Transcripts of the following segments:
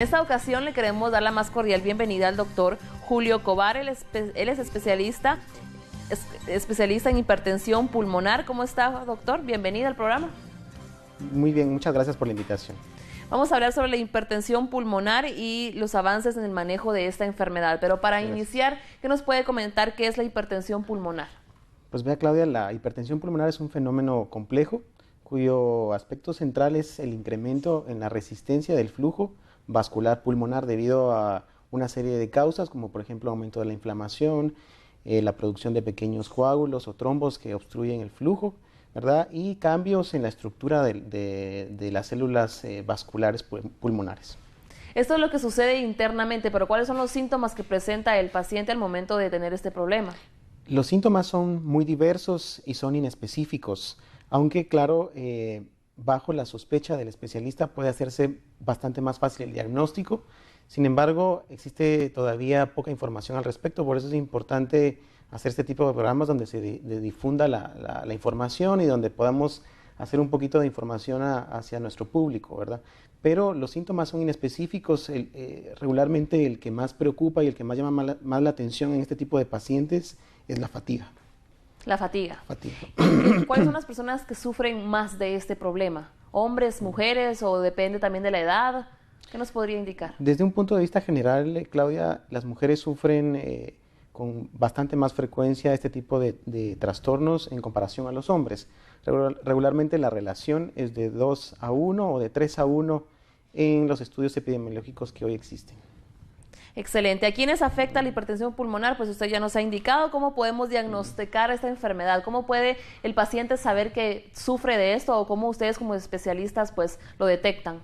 En esta ocasión le queremos dar la más cordial bienvenida al doctor Julio Cobar. Él es especialista en hipertensión pulmonar. ¿Cómo está, doctor? Bienvenido al programa. Muy bien, muchas gracias por la invitación. Vamos a hablar sobre la hipertensión pulmonar y los avances en el manejo de esta enfermedad. Pero para iniciar, ¿qué nos puede comentar qué es la hipertensión pulmonar? Pues vea, Claudia, la hipertensión pulmonar es un fenómeno complejo cuyo aspecto central es el incremento en la resistencia del flujo vascular pulmonar debido a una serie de causas, como por ejemplo aumento de la inflamación, la producción de pequeños coágulos o trombos que obstruyen el flujo, ¿verdad? Y cambios en la estructura de las células vasculares pulmonares. Esto es lo que sucede internamente, pero ¿cuáles son los síntomas que presenta el paciente al momento de tener este problema? Los síntomas son muy diversos y son inespecíficos, aunque claro, bajo la sospecha del especialista puede hacerse bastante más fácil el diagnóstico. Sin embargo, existe todavía poca información al respecto, por eso es importante hacer este tipo de programas donde se difunda la información y donde podamos hacer un poquito de información hacia nuestro público, ¿verdad? Pero los síntomas son inespecíficos. Regularmente el que más preocupa y el que más llama más la atención en este tipo de pacientes es la fatiga. La fatiga. Fatiga. ¿Cuáles son las personas que sufren más de este problema? ¿Hombres, mujeres o depende también de la edad? ¿Qué nos podría indicar? Desde un punto de vista general, Claudia, las mujeres sufren con bastante más frecuencia este tipo de trastornos en comparación a los hombres. Regularmente la relación es de 2:1 o de 3:1 en los estudios epidemiológicos que hoy existen. Excelente. ¿A quiénes afecta la hipertensión pulmonar? Pues usted ya nos ha indicado cómo podemos diagnosticar esta enfermedad. ¿Cómo puede el paciente saber que sufre de esto o cómo ustedes como especialistas pues lo detectan?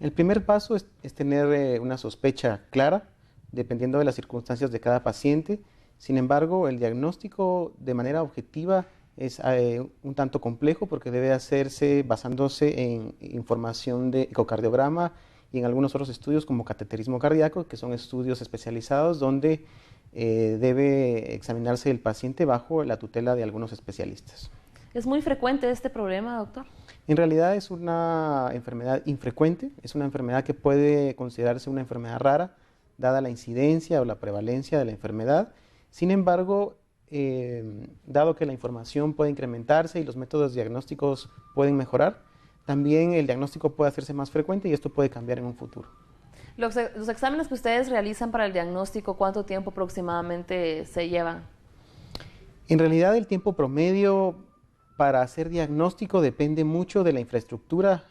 El primer paso es tener una sospecha clara, dependiendo de las circunstancias de cada paciente. Sin embargo, el diagnóstico de manera objetiva es un tanto complejo porque debe hacerse basándose en información de ecocardiograma y en algunos otros estudios como cateterismo cardíaco, que son estudios especializados donde debe examinarse el paciente bajo la tutela de algunos especialistas. ¿Es muy frecuente este problema, doctor? En realidad es una enfermedad infrecuente, es una enfermedad que puede considerarse una enfermedad rara, dada la incidencia o la prevalencia de la enfermedad. Sin embargo, dado que la información puede incrementarse y los métodos diagnósticos pueden mejorar, también el diagnóstico puede hacerse más frecuente y esto puede cambiar en un futuro. Los exámenes que ustedes realizan para el diagnóstico, ¿cuánto tiempo aproximadamente se llevan? En realidad el tiempo promedio para hacer diagnóstico depende mucho de la infraestructura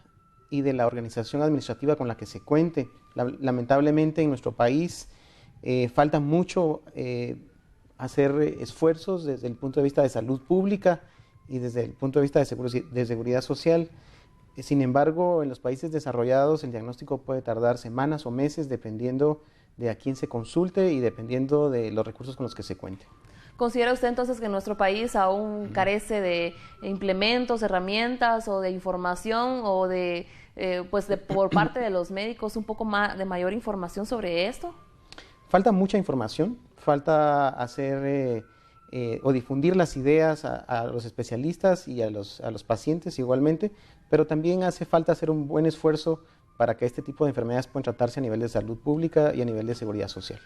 y de la organización administrativa con la que se cuente. Lamentablemente en nuestro país falta mucho hacer esfuerzos desde el punto de vista de salud pública y desde el punto de vista de seguridad social. Sin embargo, en los países desarrollados el diagnóstico puede tardar semanas o meses dependiendo de a quién se consulte y dependiendo de los recursos con los que se cuente. ¿Considera usted entonces que nuestro país aún carece de implementos, herramientas o de información o por parte de los médicos un poco más de mayor información sobre esto? Falta mucha información, falta hacer o difundir las ideas a los especialistas y a los pacientes igualmente, pero también hace falta hacer un buen esfuerzo para que este tipo de enfermedades puedan tratarse a nivel de salud pública y a nivel de seguridad social.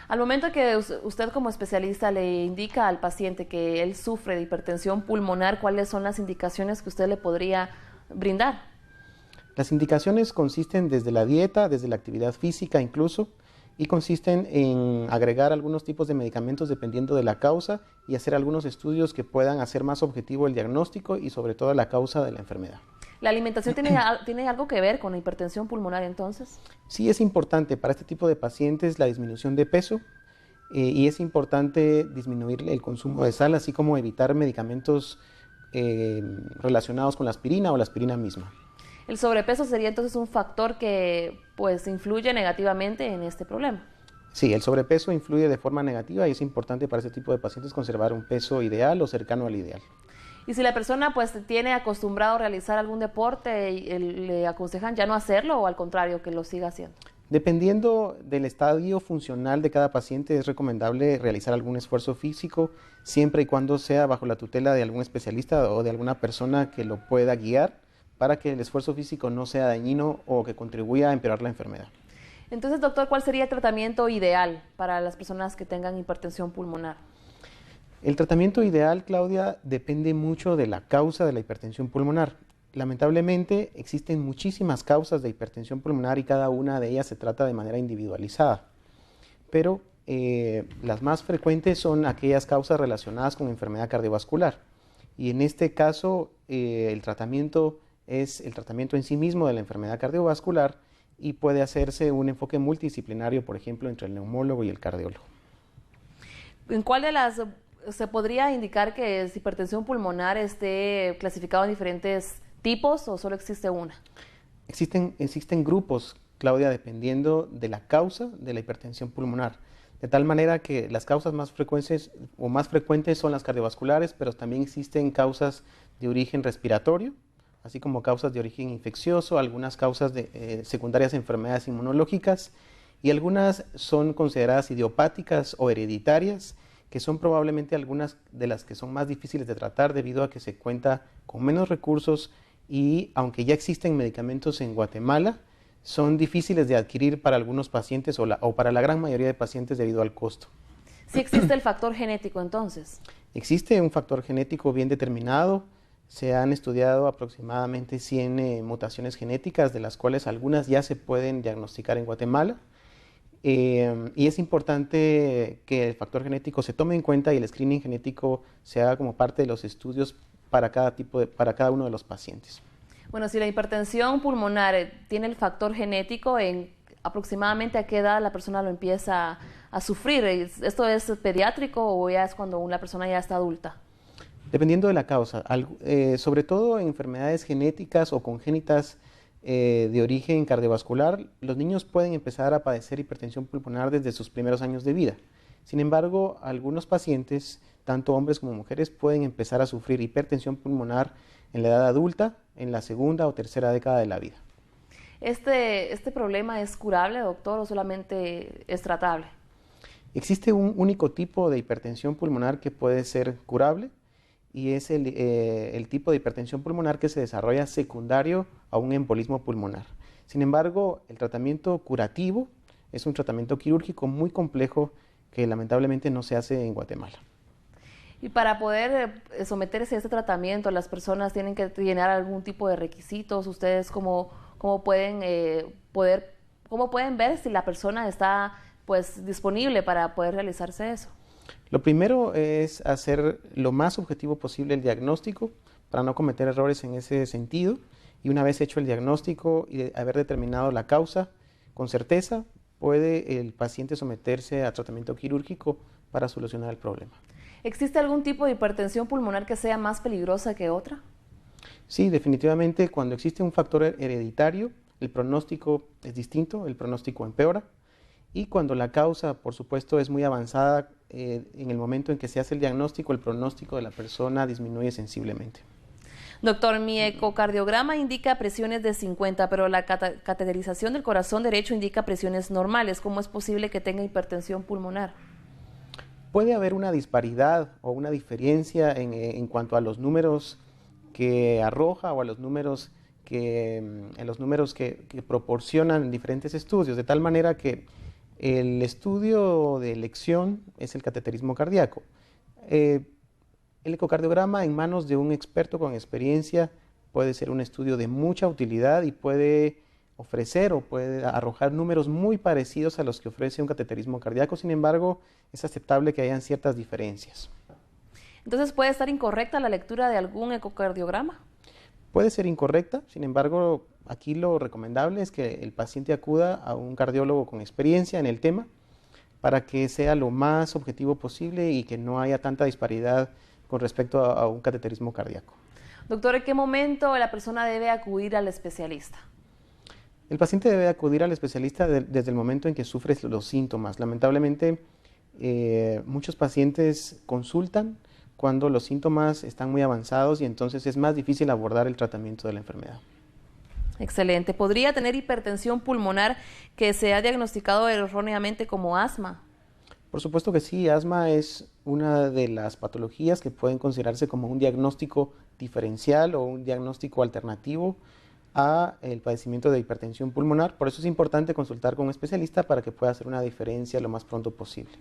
Al momento que usted como especialista le indica al paciente que él sufre de hipertensión pulmonar, ¿cuáles son las indicaciones que usted le podría brindar? Las indicaciones consisten desde la dieta, desde la actividad física incluso, y consisten en agregar algunos tipos de medicamentos dependiendo de la causa y hacer algunos estudios que puedan hacer más objetivo el diagnóstico y sobre todo la causa de la enfermedad. ¿La alimentación tiene algo que ver con la hipertensión pulmonar entonces? Sí, es importante para este tipo de pacientes la disminución de peso y es importante disminuir el consumo de sal, así como evitar medicamentos relacionados con la aspirina o la aspirina misma. El sobrepeso sería entonces un factor que pues influye negativamente en este problema. Sí, el sobrepeso influye de forma negativa y es importante para este tipo de pacientes conservar un peso ideal o cercano al ideal. Y si la persona pues tiene acostumbrado a realizar algún deporte, ¿le aconsejan ya no hacerlo o al contrario que lo siga haciendo? Dependiendo del estadio funcional de cada paciente es recomendable realizar algún esfuerzo físico siempre y cuando sea bajo la tutela de algún especialista o de alguna persona que lo pueda guiar para que el esfuerzo físico no sea dañino o que contribuya a empeorar la enfermedad. Entonces, doctor, ¿cuál sería el tratamiento ideal para las personas que tengan hipertensión pulmonar? El tratamiento ideal, Claudia, depende mucho de la causa de la hipertensión pulmonar. Lamentablemente existen muchísimas causas de hipertensión pulmonar y cada una de ellas se trata de manera individualizada. Pero las más frecuentes son aquellas causas relacionadas con enfermedad cardiovascular. Y en este caso el tratamiento es el tratamiento en sí mismo de la enfermedad cardiovascular y puede hacerse un enfoque multidisciplinario, por ejemplo, entre el neumólogo y el cardiólogo. ¿En cuál de las se podría indicar que es hipertensión pulmonar esté clasificado en diferentes tipos o solo existe una? Existen grupos, Claudia, dependiendo de la causa de la hipertensión pulmonar. De tal manera que las causas más frecuentes son las cardiovasculares, pero también existen causas de origen respiratorio, así como causas de origen infeccioso, algunas causas secundarias de enfermedades inmunológicas y algunas son consideradas idiopáticas o hereditarias, que son probablemente algunas de las que son más difíciles de tratar debido a que se cuenta con menos recursos y aunque ya existen medicamentos en Guatemala, son difíciles de adquirir para algunos pacientes o para la gran mayoría de pacientes debido al costo. ¿Sí existe el factor genético entonces? Existe un factor genético bien determinado. Se han estudiado aproximadamente 100 mutaciones genéticas, de las cuales algunas ya se pueden diagnosticar en Guatemala. Y es importante que el factor genético se tome en cuenta y el screening genético se haga como parte de los estudios para cada uno de los pacientes. Bueno, si la hipertensión pulmonar tiene el factor genético, ¿en aproximadamente a qué edad la persona lo empieza a sufrir? ¿Esto es pediátrico o ya es cuando una persona ya está adulta? Dependiendo de la causa, sobre todo en enfermedades genéticas o congénitas de origen cardiovascular, los niños pueden empezar a padecer hipertensión pulmonar desde sus primeros años de vida. Sin embargo, algunos pacientes, tanto hombres como mujeres, pueden empezar a sufrir hipertensión pulmonar en la edad adulta, en la segunda o tercera década de la vida. ¿Este problema es curable, doctor, o solamente es tratable? Existe un único tipo de hipertensión pulmonar que puede ser curable y es el tipo de hipertensión pulmonar que se desarrolla secundario a un embolismo pulmonar. Sin embargo, el tratamiento curativo es un tratamiento quirúrgico muy complejo que lamentablemente no se hace en Guatemala. Y para poder someterse a este tratamiento, las personas tienen que llenar algún tipo de requisitos. ¿Ustedes cómo pueden ver si la persona está pues disponible para poder realizarse eso? Lo primero es hacer lo más objetivo posible el diagnóstico para no cometer errores en ese sentido. Y una vez hecho el diagnóstico y haber determinado la causa con certeza, puede el paciente someterse a tratamiento quirúrgico para solucionar el problema. ¿Existe algún tipo de hipertensión pulmonar que sea más peligrosa que otra? Sí, definitivamente cuando existe un factor hereditario, el pronóstico es distinto, el pronóstico empeora. Y cuando la causa, por supuesto, es muy avanzada, en el momento en que se hace el diagnóstico, el pronóstico de la persona disminuye sensiblemente. Doctor, mi ecocardiograma indica presiones de 50, pero la cateterización del corazón derecho indica presiones normales. ¿Cómo es posible que tenga hipertensión pulmonar? Puede haber una disparidad o una diferencia en cuanto a los números que arroja o a los números que proporcionan diferentes estudios, de tal manera que el estudio de elección es el cateterismo cardíaco. El ecocardiograma en manos de un experto con experiencia puede ser un estudio de mucha utilidad y puede ofrecer o puede arrojar números muy parecidos a los que ofrece un cateterismo cardíaco. Sin embargo, es aceptable que hayan ciertas diferencias. Entonces, ¿puede estar incorrecta la lectura de algún ecocardiograma? Puede ser incorrecta, sin embargo, aquí lo recomendable es que el paciente acuda a un cardiólogo con experiencia en el tema para que sea lo más objetivo posible y que no haya tanta disparidad con respecto a un cateterismo cardíaco. Doctor, ¿en qué momento la persona debe acudir al especialista? El paciente debe acudir al especialista desde el momento en que sufre los síntomas. Lamentablemente, muchos pacientes consultan cuando los síntomas están muy avanzados y entonces es más difícil abordar el tratamiento de la enfermedad. Excelente. ¿Podría tener hipertensión pulmonar que se ha diagnosticado erróneamente como asma? Por supuesto que sí, asma es una de las patologías que pueden considerarse como un diagnóstico diferencial o un diagnóstico alternativo a el padecimiento de hipertensión pulmonar. Por eso es importante consultar con un especialista para que pueda hacer una diferencia lo más pronto posible.